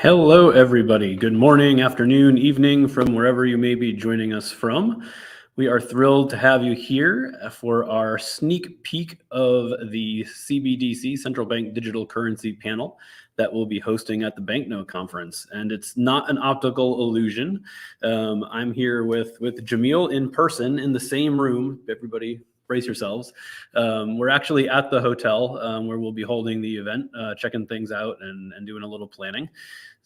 Hello, everybody. Good morning, afternoon, evening, from wherever you may be joining us from. We are thrilled to have you here for our sneak peek of the CBDC, Central Bank Digital Currency panel that we'll be hosting at the Banknote Conference. And it's not an optical illusion. I'm here with Jamiel in person in the same room. Everybody brace yourselves. We're actually at the hotel where we'll be holding the event, checking things out and doing a little planning.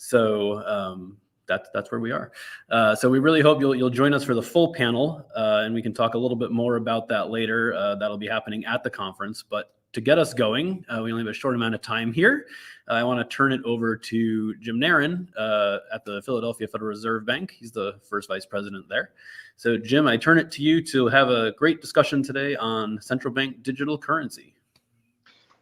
So that's where we are. So we really hope you'll join us for the full panel, and we can talk a little bit more about that later. That'll be happening at the conference. But to get us going, we only have a short amount of time here. I want to turn it over to Jim Narron at the Philadelphia Federal Reserve Bank. He's the first vice president there. So Jim, I turn it to you to have a great discussion today on central bank digital currency.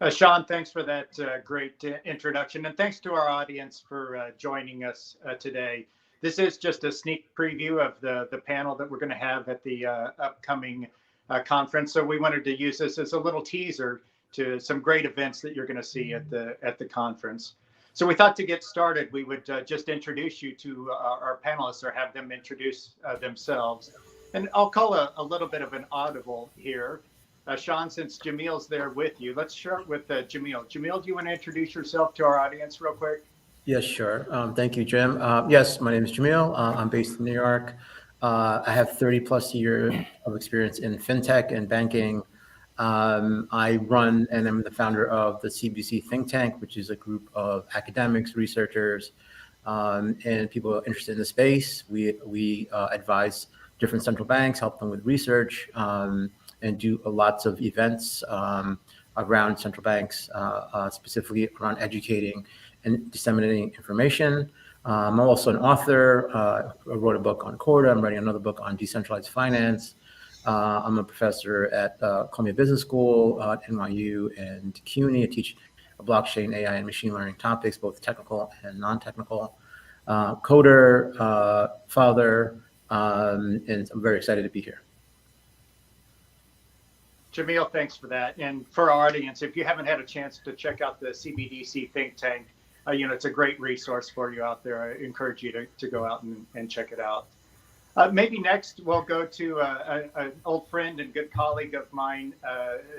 Shaun, thanks for that great introduction, and thanks to our audience for joining us today. This is just a sneak preview of the panel that we're going to have at the upcoming conference. So we wanted to use this as a little teaser to some great events that you're going to see at the conference. So we thought to get started, we would just introduce you to our panelists, or have them introduce themselves. And I'll call a little bit of an audible here. Shaun, since Jamiel's there with you, let's start with Jamiel. Jamiel, do you want to introduce yourself to our audience real quick? Yes, sure. Thank you, Jim. Yes, my name is Jamiel. I'm based in New York. I have 30 plus years of experience in fintech and banking. I run and I'm the founder of the CBDC think tank, which is a group of academics, researchers, and people interested in the space. We advise different central banks, help them with research, and do lots of events around central banks, specifically around educating and disseminating information. I'm also an author. I wrote a book on Corda. I'm writing another book on decentralized finance. I'm a professor at Columbia Business School at NYU and CUNY. I teach blockchain, AI, and machine learning topics, both technical and non-technical. Coder, father, and I'm very excited to be here. Jamiel, thanks for that. And for our audience, if you haven't had a chance to check out the CBDC think tank, it's a great resource for you out there. I encourage you to go out and check it out. Maybe next we'll go to an old friend and good colleague of mine,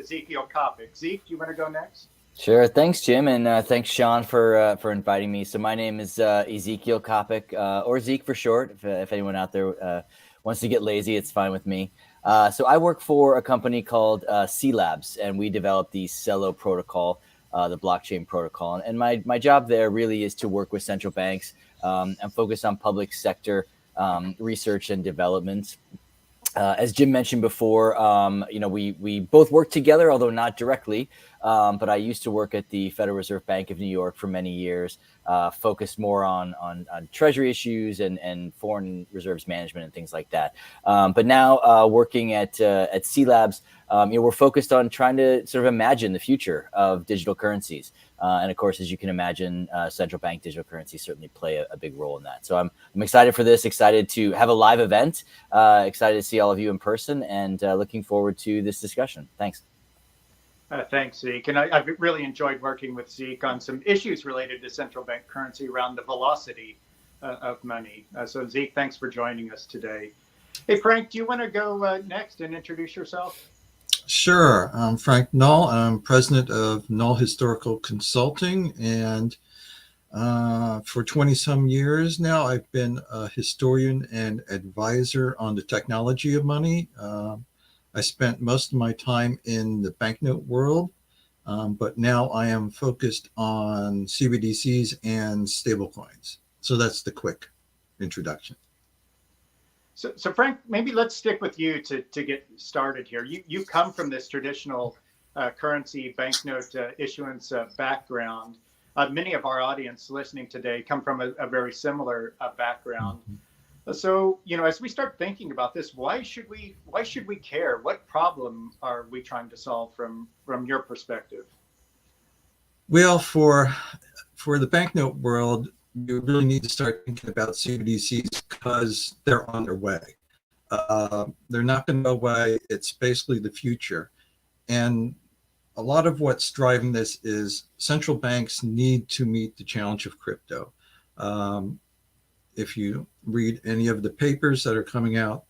Ezechiel Copic. Zeke, do you want to go next? Sure. Thanks, Jim, and thanks, Shaun, for inviting me. So my name is Ezechiel Copic, or Zeke for short. If anyone out there wants to get lazy, it's fine with me. So I work for a company called cLabs, and we develop the Celo protocol, the blockchain protocol. And my job there really is to work with central banks and focus on public sector research and development. As Jim mentioned before, we both work together, although not directly. But I used to work at the Federal Reserve Bank of New York for many years, focused more on treasury issues and foreign reserves management and things like that. But now working at cLabs, we're focused on trying to sort of imagine the future of digital currencies. And of course, as you can imagine, central bank digital currencies certainly play a big role in that. So I'm excited for this, excited to have a live event, excited to see all of you in person, and looking forward to this discussion. Thanks. Thanks, Zeke. And I've really enjoyed working with Zeke on some issues related to central bank currency around the velocity of money. So Zeke, thanks for joining us today. Hey, Frank, do you want to go next and introduce yourself? Sure. I'm Frank Noll. I'm president of Noll Historical Consulting, and for 20 some years now, I've been a historian and advisor on the technology of money. I spent most of my time in the banknote world, but now I am focused on CBDCs and stablecoins. So that's the quick introduction. So Frank, maybe let's stick with you to get started here. You come from this traditional currency banknote issuance background. Many of our audience listening today come from a very similar background. Mm-hmm. So, as we start thinking about this, why should we care? What problem are we trying to solve from your perspective? Well, for the banknote world, you really need to start thinking about CBDCs because they're on their way. They're not going to go away. It's basically the future. And a lot of what's driving this is central banks need to meet the challenge of crypto. If you read any of the papers that are coming out,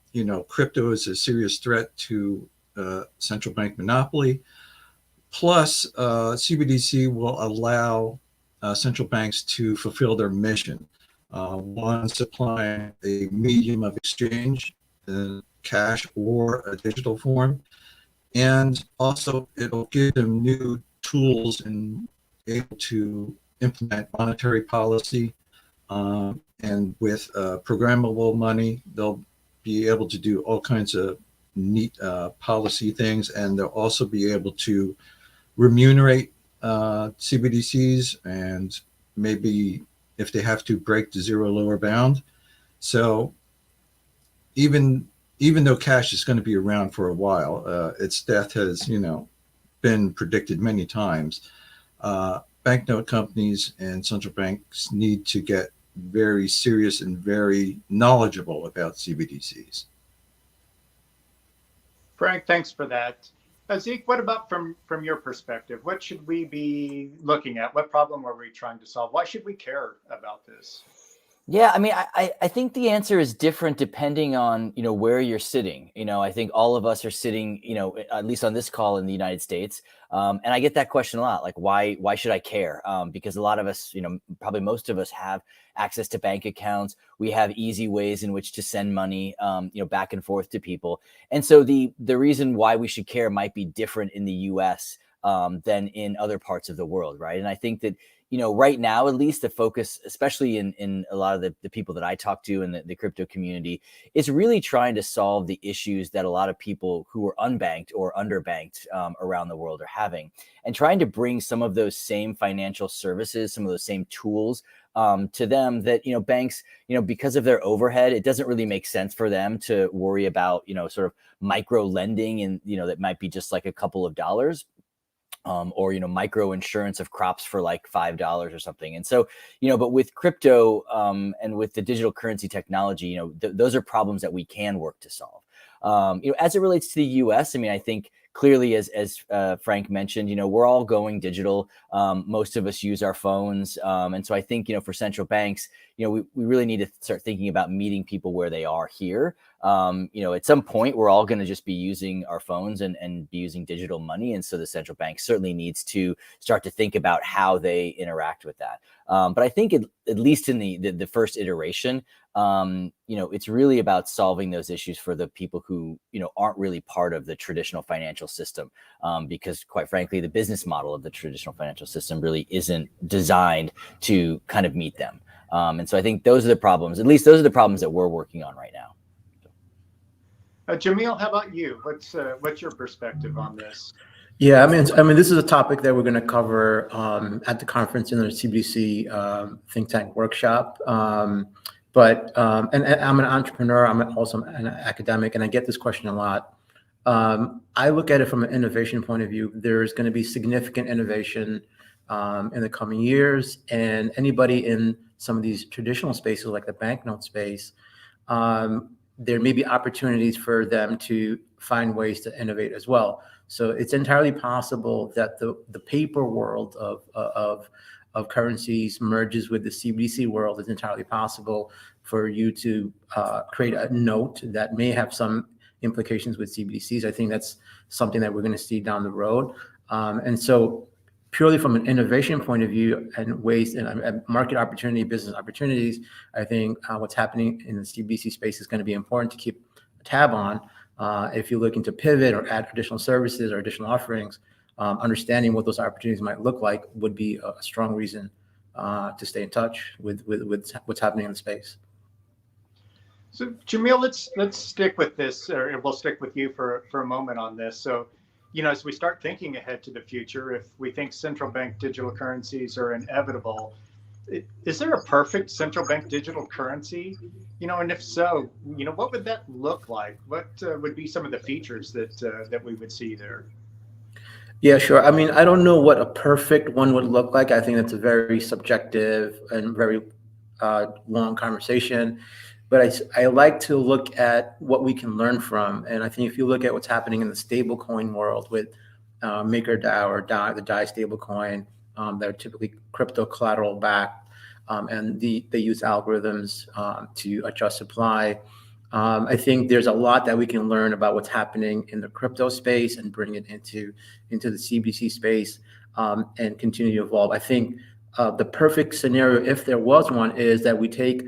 crypto is a serious threat to central bank monopoly. Plus, CBDC will allow central banks to fulfill their mission. One, supplying a medium of exchange, cash or a digital form. And also, it'll give them new tools and able to implement monetary policy. And with programmable money, they'll be able to do all kinds of neat policy things. And they'll also be able to remunerate CBDCs, and maybe if they have to, break the zero lower bound. So even though cash is going to be around for a while, its death has been predicted many times. Banknote companies and central banks need to get very serious and very knowledgeable about CBDCs. Frank, thanks for that. Zeke, what about from your perspective? What should we be looking at? What problem are we trying to solve? Why should we care about this? Yeah, I mean, I think the answer is different depending on, where you're sitting. I think all of us are sitting, at least on this call in the United States. And I get that question a lot, like, why should I care? Because a lot of us, probably most of us have access to bank accounts. We have easy ways in which to send money, back and forth to people. And so the reason why we should care might be different in the US than in other parts of the world, right? And I think that, right now, at least, the focus, especially in a lot of the people that I talk to in the crypto community, is really trying to solve the issues that a lot of people who are unbanked or underbanked around the world are having, and trying to bring some of those same financial services, some of those same tools to them that, banks, because of their overhead, it doesn't really make sense for them to worry about, sort of micro lending, and, that might be just like a couple of dollars. Or micro insurance of crops for like $5 or something. And so, but with crypto and with the digital currency technology, those are problems that we can work to solve. As it relates to the US, I mean, I think clearly, as Frank mentioned, we're all going digital. Most of us use our phones. And so I think, for central banks, we really need to start thinking about meeting people where they are here. At some point, we're all going to just be using our phones and be using digital money. And so the central bank certainly needs to start to think about how they interact with that. But I think at least in the first iteration, it's really about solving those issues for the people who, aren't really part of the traditional financial system, because quite frankly, the business model of the traditional financial system really isn't designed to kind of meet them. And so I think those are the problems, at least those are the problems that we're working on right now. Jamiel, how about you? What's your perspective on this? Yeah, I mean, this is a topic that we're going to cover at the conference in the CBDC think tank workshop. But I'm an entrepreneur. I'm also an academic, and I get this question a lot. I look at it from an innovation point of view. There's going to be significant innovation in the coming years, and anybody in some of these traditional spaces, like the banknote space, there may be opportunities for them to find ways to innovate as well. So it's entirely possible that the paper world of currencies merges with the CBDC world. It's entirely possible for you to create a note that may have some implications with CBDCs. I think that's something that we're going to see down the road. And so purely from an innovation point of view and ways and market opportunity, business opportunities, I think what's happening in the CBDC space is going to be important to keep a tab on. If you're looking to pivot or add additional services or additional offerings, understanding what those opportunities might look like would be a strong reason to stay in touch with what's happening in the space. So Jamiel, let's stick with this, or we'll stick with you for a moment on this. So, as we start thinking ahead to the future, if we think central bank digital currencies are inevitable, is there a perfect central bank digital currency? And if so, what would that look like? What would be some of the features that we would see there? Yeah, sure. I mean, I don't know what a perfect one would look like. I think that's a very subjective and very long conversation. But I like to look at what we can learn from. And I think if you look at what's happening in the stablecoin world with MakerDAO or DAI, the DAI stablecoin, that are typically crypto collateral backed, and they use algorithms to adjust supply. I think there's a lot that we can learn about what's happening in the crypto space and bring it into the CBDC space, and continue to evolve. I think the perfect scenario, if there was one, is that we take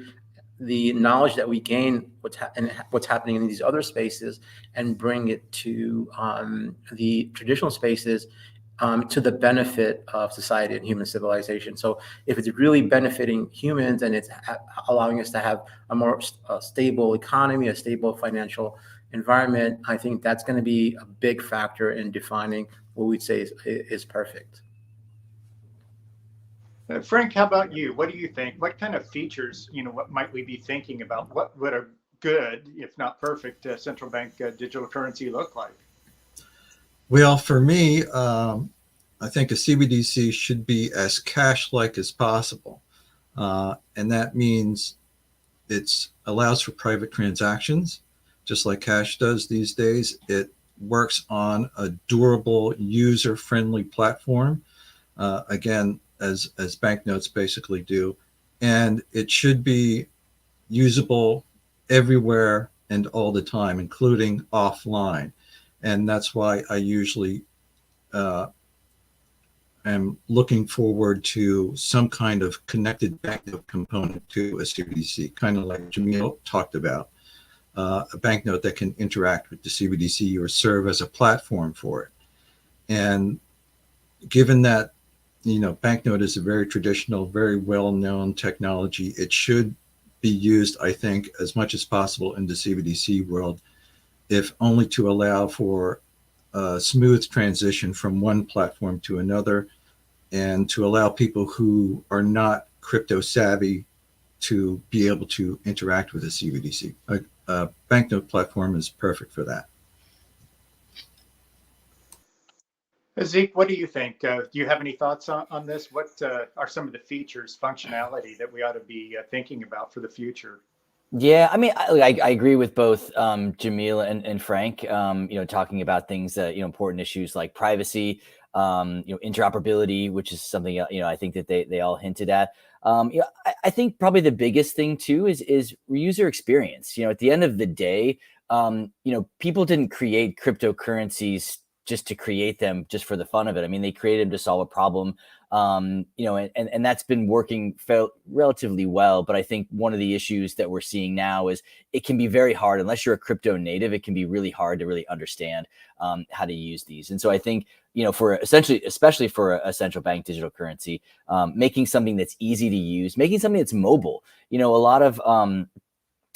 the knowledge that we gain what's happening in these other spaces and bring it to the traditional spaces, to the benefit of society and human civilization. So if it's really benefiting humans and it's allowing us to have a more stable economy, a stable financial environment, I think that's going to be a big factor in defining what we'd say is perfect. Frank, how about you? What do you think? What kind of features, what might we be thinking about? What would a good, if not perfect, central bank digital currency look like? Well, for me, I think a CBDC should be as cash-like as possible. And that means it allows for private transactions, just like cash does these days. It works on a durable, user-friendly platform, again, as banknotes basically do. And it should be usable everywhere and all the time, including offline. And that's why I usually am looking forward to some kind of connected banknote component to a CBDC, kind of like Jamiel talked about, a banknote that can interact with the CBDC or serve as a platform for it. And given that, banknote is a very traditional, very well-known technology, it should be used, I think, as much as possible in the CBDC world, if only to allow for a smooth transition from one platform to another, and to allow people who are not crypto savvy to be able to interact with a CBDC. A banknote platform is perfect for that. Zeke, what do you think? Do you have any thoughts on this? What are some of the features, functionality that we ought to be thinking about for the future? Yeah, I mean, I agree with both Jamiel and Frank. Talking about things that important issues like privacy, interoperability, which is something I think that they all hinted at. I think probably the biggest thing too is user experience. At the end of the day, people didn't create cryptocurrencies just to create them just for the fun of it. I mean, they created them to solve a problem, and that's been working relatively well. But I think one of the issues that we're seeing now is it can be very hard, unless you're a crypto native, it can be really hard to really understand how to use these. And so I think, especially for a central bank digital currency, making something that's easy to use, making something that's mobile.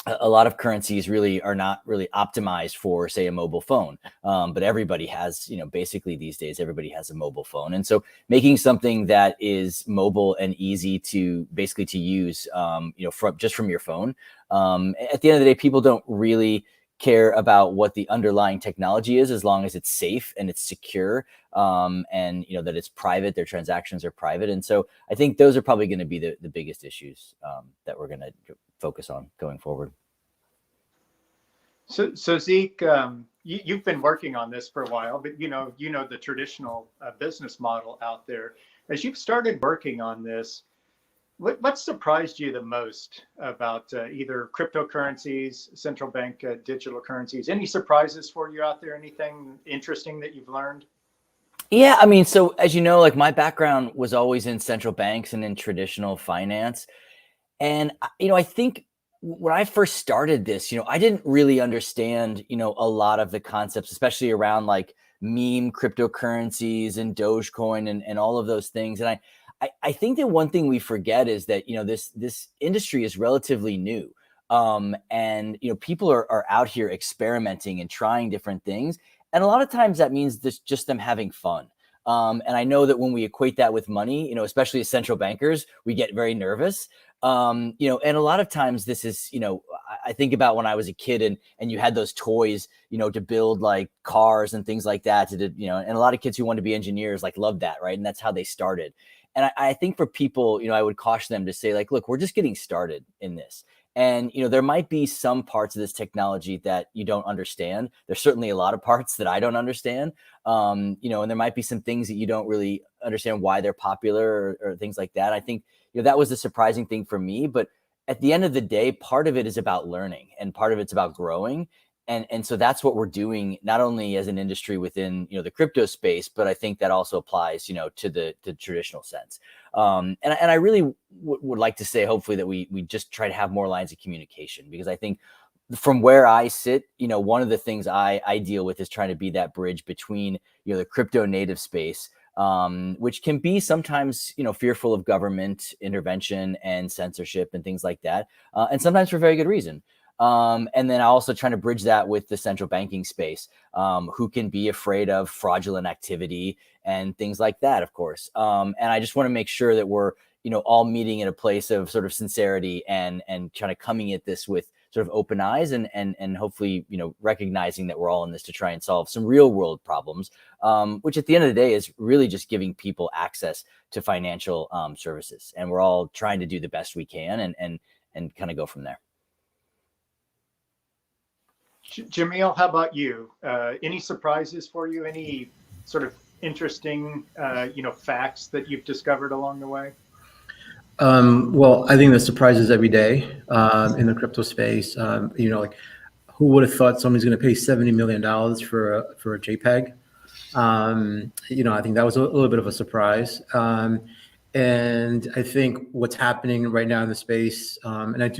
A lot of currencies really are not really optimized for, say, a mobile phone. But everybody has, basically these days, everybody has a mobile phone. And so making something that is mobile and easy to basically to use, from your phone. At the end of the day, people don't really care about what the underlying technology is, as long as it's safe and it's secure, and that it's private, their transactions are private. And so I think those are probably going to be the biggest issues that we're going to focus on going forward. So Zeke, you've been working on this for a while, but the traditional business model out there. As you've started working on this, what surprised you the most about either cryptocurrencies, central bank digital currencies? Any surprises for you out there? Anything interesting that you've learned? Yeah, I mean, so as you know, like my background was always in central banks and in traditional finance. And, I think when I first started this, I didn't really understand, a lot of the concepts, especially around like meme cryptocurrencies and Dogecoin and all of those things. And I think that one thing we forget is that, this industry is relatively new. And, people are out here experimenting and trying different things. And a lot of times that means just them having fun. And I know that when we equate that with money, especially as central bankers, we get very nervous. And a lot of times this is, I think about when I was a kid and you had those toys, to build like cars and things like that, and a lot of kids who wanted to be engineers like loved that, right? And that's how they started. And I think for people, I would caution them to say like, look, we're just getting started in this. And, there might be some parts of this technology that you don't understand. There's certainly a lot of parts that I don't understand. And there might be some things that you don't really understand why they're popular or things like that. I think, that was the surprising thing for me. But at the end of the day, part of it is about learning and part of it's about growing. And so that's what we're doing, not only as an industry within, the crypto space, but I think that also applies, to the traditional sense. And I really would like to say, hopefully, that we just try to have more lines of communication, because I think from where I sit, one of the things I deal with is trying to be that bridge between, the crypto native space, which can be sometimes, fearful of government intervention and censorship and things like that. And sometimes for very good reason. And then also trying to bridge that with the central banking space, who can be afraid of fraudulent activity and things like that, of course. And I just want to make sure that we're, all meeting in a place of sort of sincerity and kind of coming at this with sort of open eyes and hopefully, recognizing that we're all in this to try and solve some real world problems, which at the end of the day is really just giving people access to financial services. And we're all trying to do the best we can and kind of go from there. Jamiel, how about you? Any surprises for you? Any sort of interesting, facts that you've discovered along the way? Well, I think the surprises every day in the crypto space. Like, who would have thought somebody's going to pay $70 million for a JPEG? I think that was a little bit of a surprise. And I think what's happening right now in the space, and I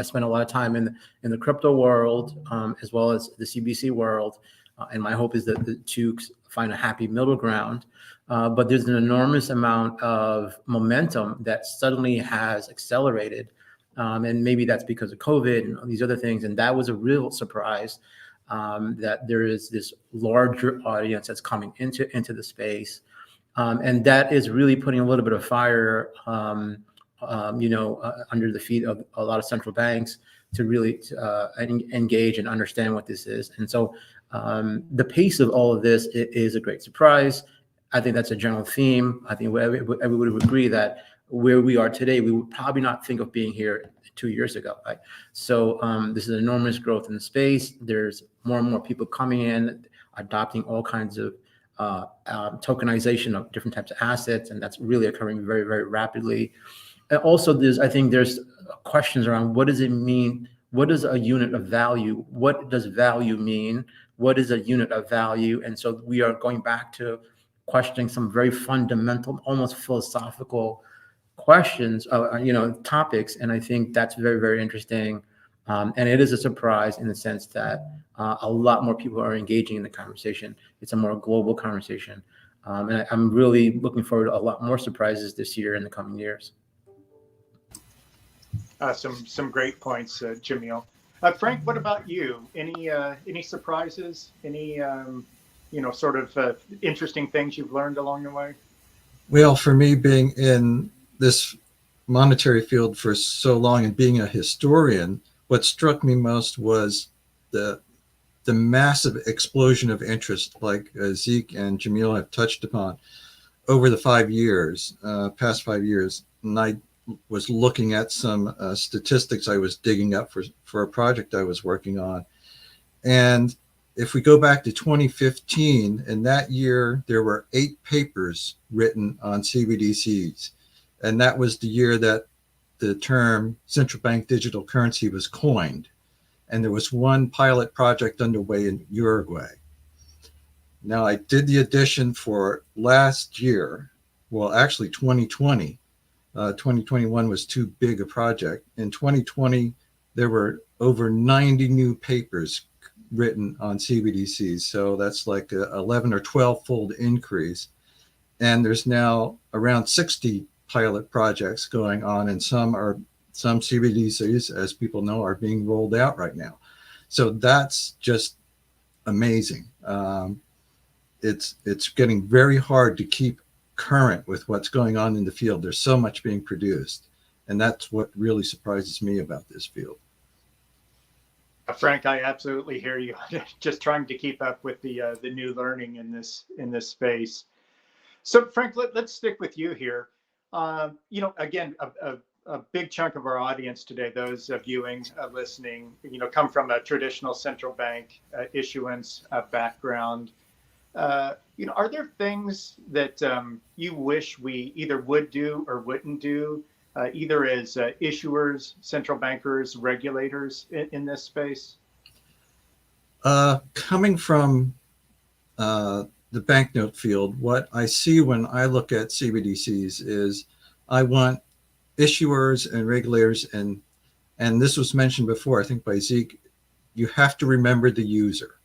spend a lot of time in the crypto world, as well as the CBDC world, and my hope is that the two find a happy middle ground. But there's an enormous amount of momentum that suddenly has accelerated, and maybe that's because of COVID and these other things. And that was a real surprise, that there is this larger audience that's coming into the space. And that is really putting a little bit of fire, under the feet of a lot of central banks to really engage and understand what this is. And so the pace of all of this is a great surprise. I think that's a general theme. I think everybody would agree that where we are today, we would probably not think of being here 2 years ago, right? So this is enormous growth in the space. There's more and more people coming in, adopting all kinds of tokenization of different types of assets, and that's really occurring very, very rapidly. And also, I think there's questions around what does it mean? What is a unit of value? What does value mean? What is a unit of value? And so we are going back to questioning some very fundamental, almost philosophical questions, topics. And I think that's very, very interesting. And it is a surprise in the sense that a lot more people are engaging in the conversation. It's a more global conversation. And I'm really looking forward to a lot more surprises this year and the coming years. Some great points, Jamiel. Frank, what about you? Any surprises? Any sort of interesting things you've learned along the way? Well, for me, being in this monetary field for so long and being a historian, what struck me most was the massive explosion of interest, like Zeke and Jamiel have touched upon, over the past 5 years. And I was looking at some statistics I was digging up for a project I was working on. And if we go back to 2015, in that year, there were 8 papers written on CBDCs. And that was the year that the term central bank digital currency was coined. And there was one pilot project underway in Uruguay. Now, I did the addition for last year, well, actually 2020. 2021 was too big a project. In 2020, there were over 90 new papers written on CBDCs. So that's like a 11 or 12-fold increase. And there's now around 60 pilot projects going on, and some CBDCs, as people know, are being rolled out right now. So that's just amazing. It's getting very hard to keep current with what's going on in the field. There's so much being produced, and that's what really surprises me about this field. Frank, I absolutely hear you. Just trying to keep up with the new learning in this space. So, Frank, let's stick with you here. Again, a big chunk of our audience today, those viewing, listening, come from a traditional central bank issuance background. Are there things that you wish we either would do or wouldn't do either as issuers, central bankers, regulators in this space? Coming from the banknote field, what I see when I look at CBDCs is I want issuers and regulators, and this was mentioned before, I think by Zeke, you have to remember the user.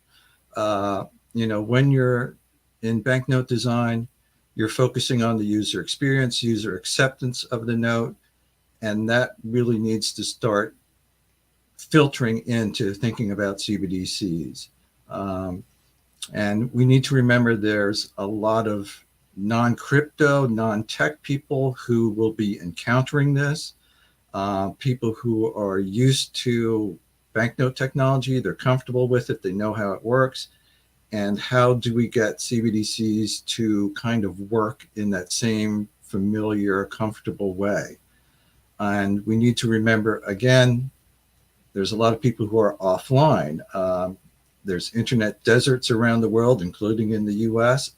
When you're in banknote design, you're focusing on the user experience, user acceptance of the note, and that really needs to start filtering into thinking about CBDCs. And we need to remember there's a lot of non-crypto, non-tech people who will be encountering this, people who are used to banknote technology, they're comfortable with it, they know how it works. And how do we get CBDCs to kind of work in that same familiar, comfortable way? And we need to remember, again, there's a lot of people who are offline. There's internet deserts around the world, including in the US,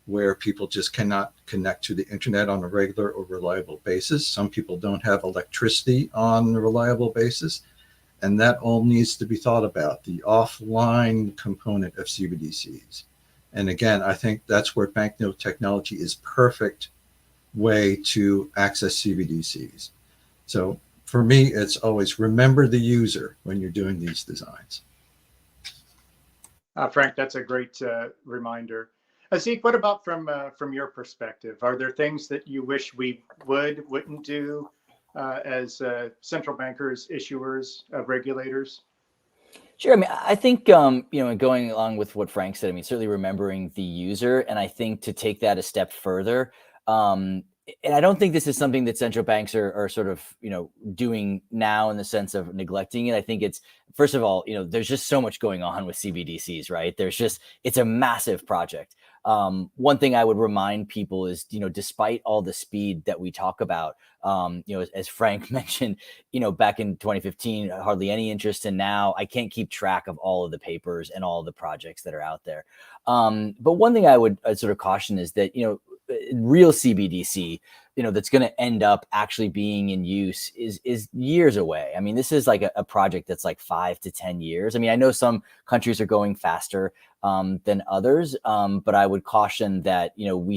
where people just cannot connect to the internet on a regular or reliable basis. Some people don't have electricity on a reliable basis. And that all needs to be thought about, the offline component of CBDCs. And again, I think that's where banknote technology is perfect way to access CBDCs. So for me, it's always remember the user when you're doing these designs. Frank, that's a great reminder. Zeke, what about from your perspective? Are there things that you wish we wouldn't do as central bankers, issuers, regulators? Sure. I mean, I think, and going along with what Frank said, I mean, certainly remembering the user. And I think to take that a step further, and I don't think this is something that central banks are sort of, doing now in the sense of neglecting it. I think it's, first of all, there's just so much going on with CBDCs, right? It's a massive project. One thing I would remind people is, despite all the speed that we talk about, as Frank mentioned, back in 2015, hardly any interest, and now I can't keep track of all of the papers and all of the projects that are out there. But one thing I'd sort of caution is that, real CBDC, that's going to end up actually being in use is years away. I mean, this is like a project that's like 5 to 10 years. I mean, I know some countries are going faster than others, but I would caution that we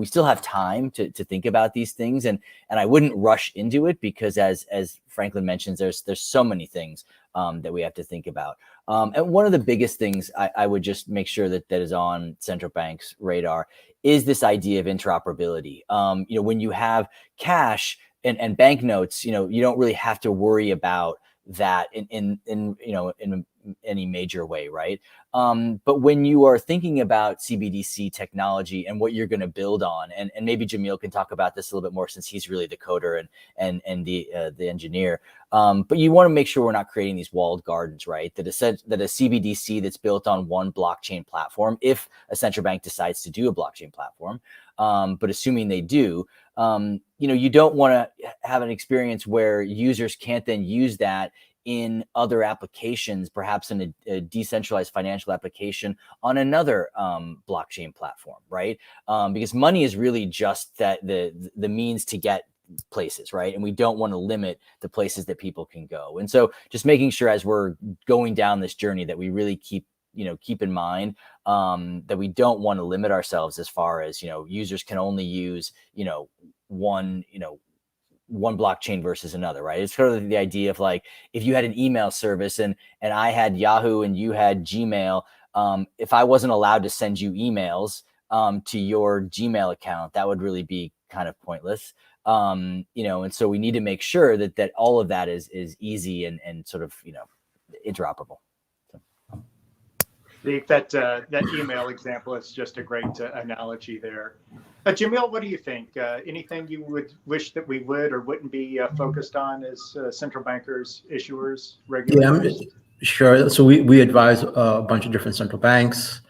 still have time to think about these things, and I wouldn't rush into it because as Franklin mentions, there's so many things that we have to think about. And one of the biggest things I would just make sure that is on central banks' radar is this idea of interoperability. When you have cash and banknotes, you don't really have to worry about that in any major way, right? But when you are thinking about CBDC technology and what you're going to build on, and maybe Jamiel can talk about this a little bit more since he's really the coder and the engineer. But you want to make sure we're not creating these walled gardens, right? That a CBDC that's built on one blockchain platform, if a central bank decides to do a blockchain platform, but assuming they do, you don't want to have an experience where users can't then use that in other applications, perhaps in a decentralized financial application on another blockchain platform, right? Because money is really just that the means to get places, right? And we don't want to limit the places that people can go. And so just making sure as we're going down this journey that we really keep in mind that we don't want to limit ourselves as far as, users can only use, one blockchain versus another, right? It's sort of the idea of like, if you had an email service and I had Yahoo and you had Gmail, if I wasn't allowed to send you emails to your Gmail account, that would really be kind of pointless. And so we need to make sure that all of that is easy and sort of, interoperable. That email example is just a great analogy there. Jamiel, what do you think? Anything you would wish that we would or wouldn't be focused on as central bankers, issuers, regulators? Yeah, sure. So we advise a bunch of different central banks.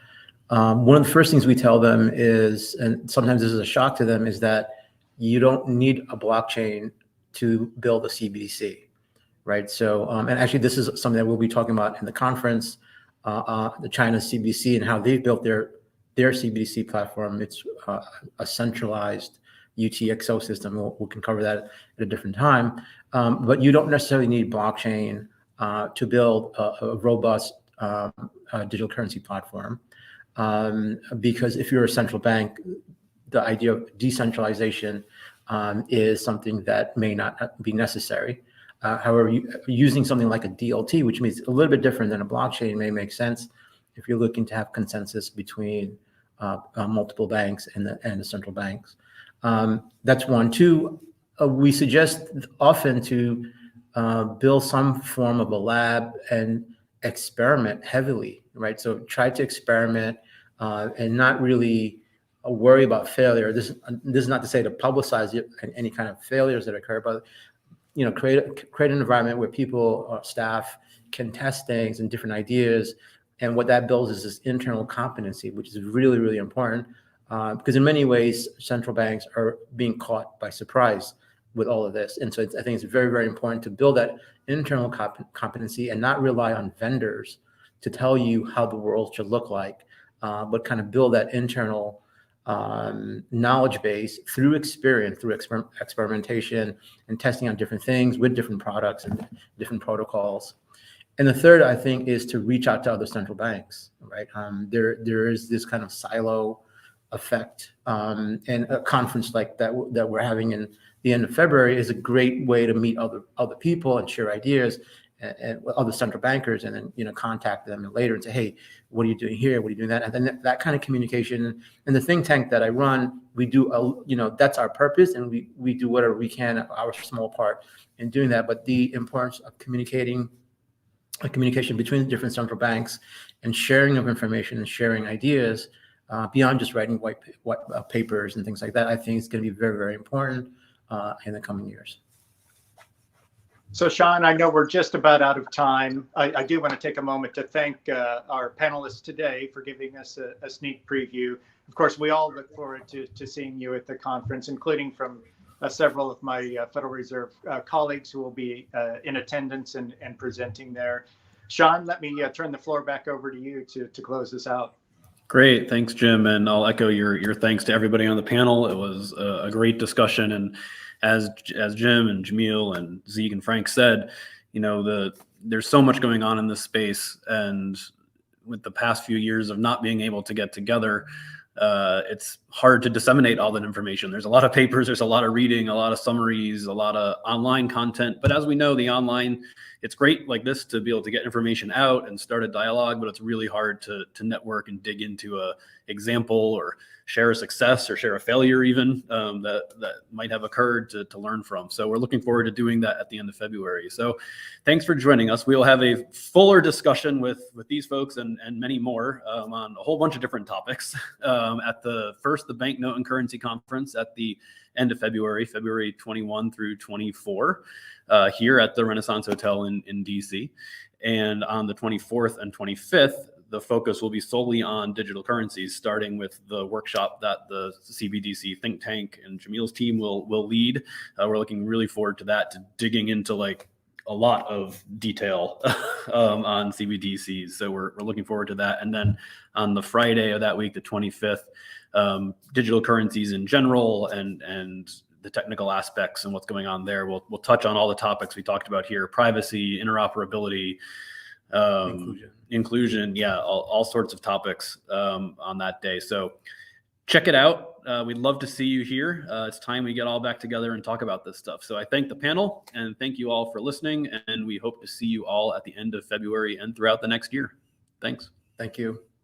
One of the first things we tell them is, and sometimes this is a shock to them, is that you don't need a blockchain to build a CBDC, right? So, and actually this is something that we'll be talking about in the conference, the China CBDC and how they've built their CBDC platform. It's a centralized UTXO system. We can cover that at a different time. But you don't necessarily need blockchain to build a robust digital currency platform. Because if you're a central bank, the idea of decentralization is something that may not be necessary. However, using something like a DLT, which means a little bit different than a blockchain, may make sense if you're looking to have consensus between multiple banks and the central banks. That's one. Two, we suggest often to build some form of a lab and experiment heavily, right? So try to experiment and not really worry about failure. This is not to say to publicize any kind of failures that occur, but create an environment where people, staff, can test things and different ideas. And what that builds is this internal competency, which is really, really important, because in many ways, central banks are being caught by surprise with all of this. And so I think it's very, very important to build that internal competency and not rely on vendors to tell you how the world should look like, but kind of build that internal knowledge base through experience, through experimentation and testing on different things with different products and different protocols. And the third, I think, is to reach out to other central banks, right? There is this kind of silo effect, and a conference like that we're having in the end of February is a great way to meet other people and share ideas and other central bankers, and then contact them later and say, hey, what are you doing here? What are you doing that? And then that kind of communication. And the think tank that I run, we do that's our purpose, and we do whatever we can, our small part in doing that. But the importance of communication between the different central banks and sharing of information and sharing ideas beyond just writing white papers and things like that, I think is going to be very, very important in the coming years. So, Shaun, I know we're just about out of time. I do want to take a moment to thank our panelists today for giving us a sneak preview. Of course, we all look forward to seeing you at the conference, including from several of my Federal Reserve colleagues who will be in attendance and presenting there. Shaun, let me turn the floor back over to you to close this out. Great. Thanks, Jim. And I'll echo your thanks to everybody on the panel. It was a great discussion. And as Jim and Jamiel and Zeke and Frank said, there's so much going on in this space. And with the past few years of not being able to get together, it's hard to disseminate all that information. There's a lot of papers, there's a lot of reading, a lot of summaries, a lot of online content. But as we know, the online, it's great like this to be able to get information out and start a dialogue, but it's really hard to network and dig into a example or share a success or share a failure even that might have occurred to learn from. So we're looking forward to doing that at the end of February. So thanks for joining us. We will have a fuller discussion with these folks and many more on a whole bunch of different topics at the Banknote and Currency Conference at the end of February 21 through 24 here at the Renaissance Hotel in DC. And on the 24th and 25th, the focus will be solely on digital currencies, starting with the workshop that the CBDC think tank and Jamiel's team will lead. We're looking really forward to that, to digging into like a lot of detail on CBDCs. So we're looking forward to that. And then on the Friday of that week, the 25th, digital currencies in general and the technical aspects and what's going on there. We'll touch on all the topics we talked about here: privacy, interoperability, inclusion, all sorts of topics on that day. So check it out. We'd love to see you here. It's time we get all back together and talk about this stuff. So I thank the panel and thank you all for listening. And we hope to see you all at the end of February and throughout the next year. Thanks. Thank you.